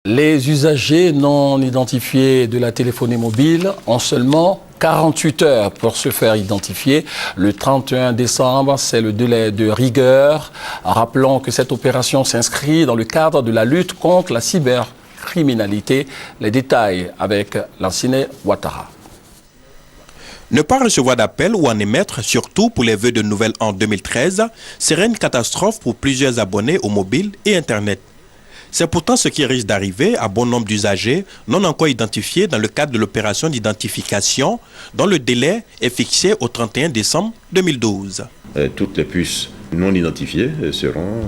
Les usagers non identifiés de la téléphonie mobile ont seulement 48 heures pour se faire identifier. Le 31 décembre, c'est le délai de rigueur. Rappelons que cette opération s'inscrit dans le cadre de la lutte contre la cybercriminalité. Les détails avec Lansine Ouattara. Ne pas recevoir d'appel ou en émettre, surtout pour les vœux de Nouvel An 2013, serait une catastrophe pour plusieurs abonnés au mobile et Internet. C'est pourtant ce qui risque d'arriver à bon nombre d'usagers non encore identifiés dans le cadre de l'opération d'identification dont le délai est fixé au 31 décembre 2012. Toutes les puces non identifiées seront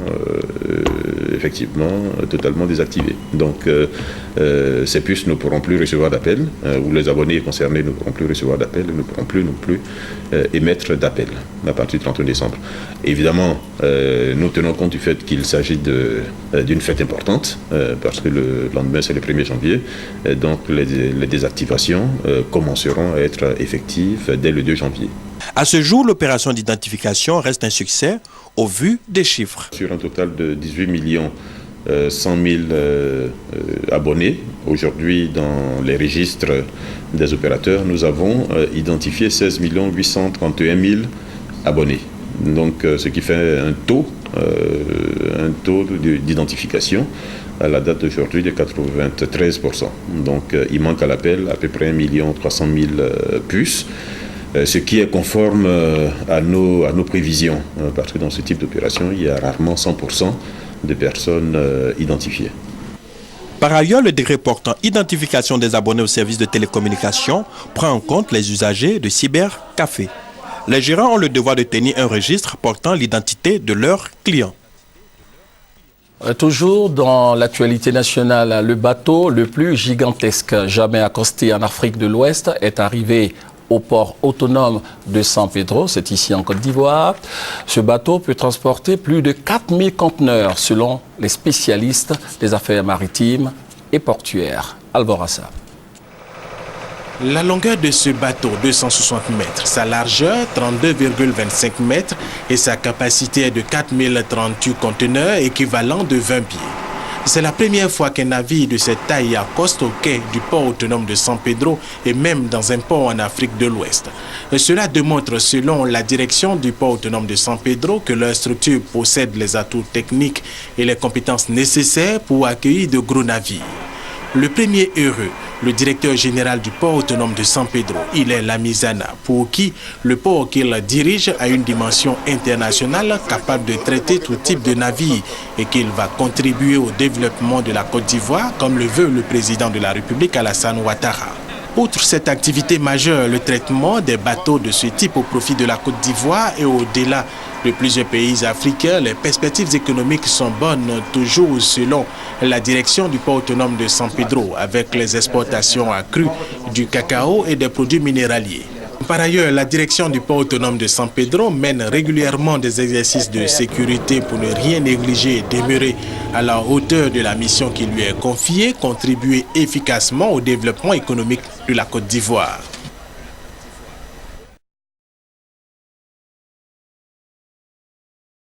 effectivement totalement désactivées. Donc ces puces ne pourront plus recevoir d'appels, ou les abonnés concernés ne pourront plus recevoir d'appels, ne pourront plus non plus émettre d'appels à partir du 31 décembre. Évidemment, nous tenons compte du fait qu'il s'agit d'une fête importante, parce que le lendemain c'est le 1er janvier, donc les désactivations commenceront à être effectives dès le 2 janvier. À ce jour, l'opération d'identification reste un succès au vu des chiffres. Sur un total de 18 100 000 abonnés, aujourd'hui dans les registres des opérateurs, nous avons identifié 16 831 000 abonnés. Donc ce qui fait un taux d'identification à la date d'aujourd'hui de 93%. Donc il manque à l'appel à peu près 1 300 000 puces. Ce qui est conforme à nos prévisions, parce que dans ce type d'opération, il y a rarement 100% de personnes identifiées. Par ailleurs, le décret portant identification des abonnés aux services de télécommunication prend en compte les usagers de cybercafé. Les gérants ont le devoir de tenir un registre portant l'identité de leurs clients. Toujours dans l'actualité nationale, le bateau le plus gigantesque jamais accosté en Afrique de l'Ouest est arrivé au port autonome de San Pedro, c'est ici en Côte d'Ivoire. Ce bateau peut transporter plus de 4000 conteneurs selon les spécialistes des affaires maritimes et portuaires. Alborassa. La longueur de ce bateau, 260 mètres, sa largeur, 32,25 mètres et sa capacité est de 4038 conteneurs équivalent de 20 pieds. C'est la première fois qu'un navire de cette taille accoste au quai du port autonome de San Pedro et même dans un port en Afrique de l'Ouest. Cela démontre, selon la direction du port autonome de San Pedro, que leur structure possède les atouts techniques et les compétences nécessaires pour accueillir de gros navires. Le premier heureux, le directeur général du port autonome de San Pedro, il est Lamizana, pour qui le port qu'il dirige a une dimension internationale capable de traiter tout type de navire et qu'il va contribuer au développement de la Côte d'Ivoire, comme le veut le président de la République, Alassane Ouattara. Outre cette activité majeure, le traitement des bateaux de ce type au profit de la Côte d'Ivoire et au-delà de plusieurs pays africains, les perspectives économiques sont bonnes, toujours selon la direction du port autonome de San Pedro, avec les exportations accrues du cacao et des produits minéraliers. Par ailleurs, la direction du port autonome de San Pedro mène régulièrement des exercices de sécurité pour ne rien négliger et demeurer à la hauteur de la mission qui lui est confiée, contribuer efficacement au développement économique de la Côte d'Ivoire.